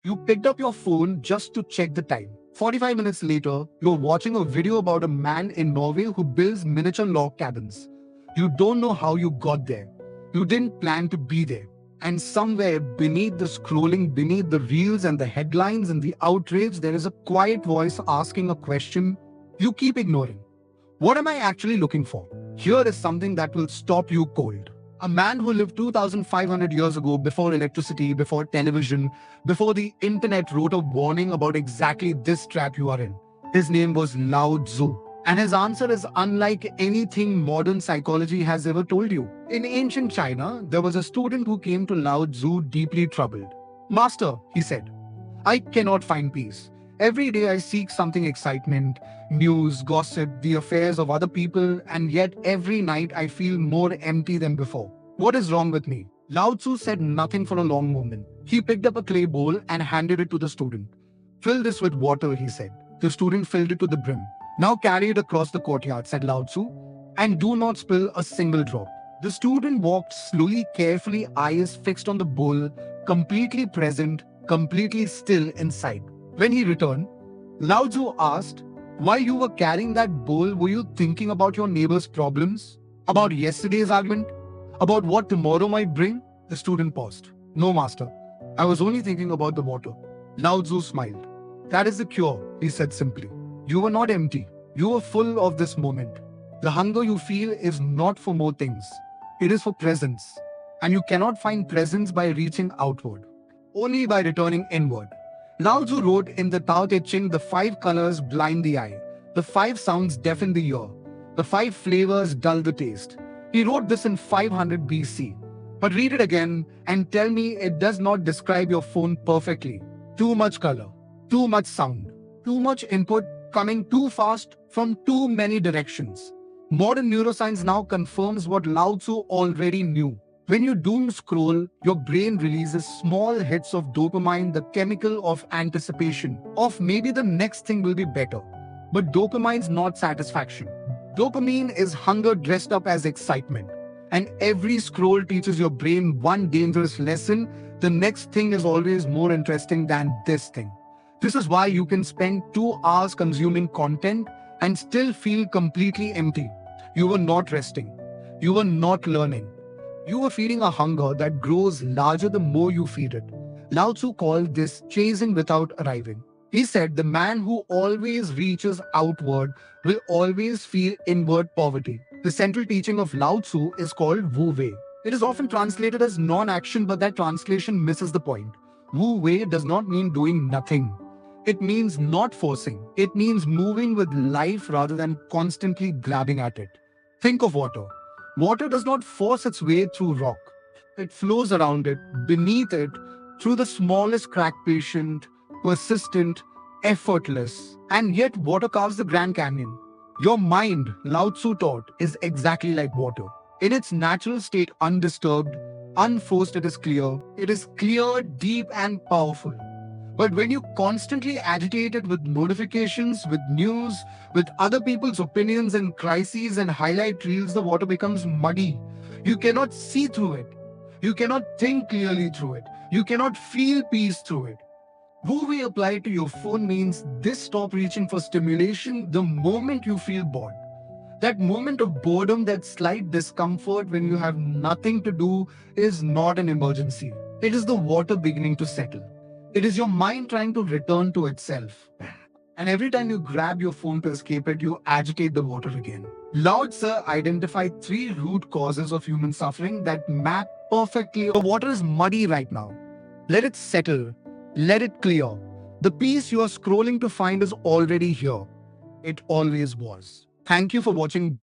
You picked up your phone just to check the time. 45 minutes later, you're watching a video about a man in Norway who builds miniature log cabins. You don't know how you got there. You didn't plan to be there. And somewhere beneath the scrolling, beneath the reels and the headlines and the outrage, there is a quiet voice asking a question you keep ignoring. What am I actually looking for? Here is something that will stop you cold. A man who lived 2500 years ago, before electricity, before television, before the internet, wrote a warning about exactly this trap you are in. His name was Lao Tzu. And his answer is unlike anything modern psychology has ever told you. In ancient China, there was a student who came to Lao Tzu deeply troubled. Master, he said, I cannot find peace. Every day I seek something excitement, news, gossip, the affairs of other people, and yet every night I feel more empty than before. What is wrong with me? Lao Tzu said nothing for a long moment. He picked up a clay bowl and handed it to the student. Fill this with water, he said. The student filled it to the brim. Now carry it across the courtyard, said Lao Tzu, and do not spill a single drop. The student walked slowly, carefully, eyes fixed on the bowl, completely present, completely still inside. When he returned, Lao Tzu asked, while you were carrying that bowl, were you thinking about your neighbor's problems? About yesterday's argument? About what tomorrow might bring? The student paused. No, master. I was only thinking about the water. Lao Tzu smiled. That is the cure, he said simply. You were not empty. You were full of this moment. The hunger you feel is not for more things. It is for presence. And you cannot find presence by reaching outward, only by returning inward. Lao Tzu wrote in the Tao Te Ching, the 5 colors blind the eye, the 5 sounds deafen the ear, the 5 flavors dull the taste. He wrote this in 500 BC. But read it again and tell me it does not describe your phone perfectly. Too much color, too much sound, too much input coming too fast from too many directions. Modern neuroscience now confirms what Lao Tzu already knew. When you doom scroll, your brain releases small hits of dopamine, the chemical of anticipation, of maybe the next thing will be better. But dopamine is not satisfaction. Dopamine is hunger dressed up as excitement. And every scroll teaches your brain one dangerous lesson: the next thing is always more interesting than this thing. This is why you can spend 2 hours consuming content and still feel completely empty. You were not resting. You were not learning. You are feeding a hunger that grows larger the more you feed it. Lao Tzu called this chasing without arriving. He said the man who always reaches outward will always feel inward poverty. The central teaching of Lao Tzu is called Wu Wei. It is often translated as non-action, but that translation misses the point. Wu Wei does not mean doing nothing. It means not forcing. It means moving with life rather than constantly grabbing at it. Think of water. Water does not force its way through rock. It flows around it, beneath it, through the smallest crack, patient, persistent, effortless. And yet water carves the Grand Canyon. Your mind, Lao Tzu taught, is exactly like water. In its natural state, undisturbed, unforced, it is clear. It is clear, deep, and powerful. But when you constantly agitate it with notifications, with news, with other people's opinions and crises and highlight reels, the water becomes muddy. You cannot see through it. You cannot think clearly through it. You cannot feel peace through it. Wu Wei applied to your phone means this: stop reaching for stimulation the moment you feel bored. That moment of boredom, that slight discomfort when you have nothing to do, is not an emergency. It is the water beginning to settle. It is your mind trying to return to itself. And every time you grab your phone to escape it, you agitate the water again. Lao Tzu identified 3 root causes of human suffering that map perfectly. The water is muddy right now. Let it settle. Let it clear. The peace you are scrolling to find is already here. It always was. Thank you for watching.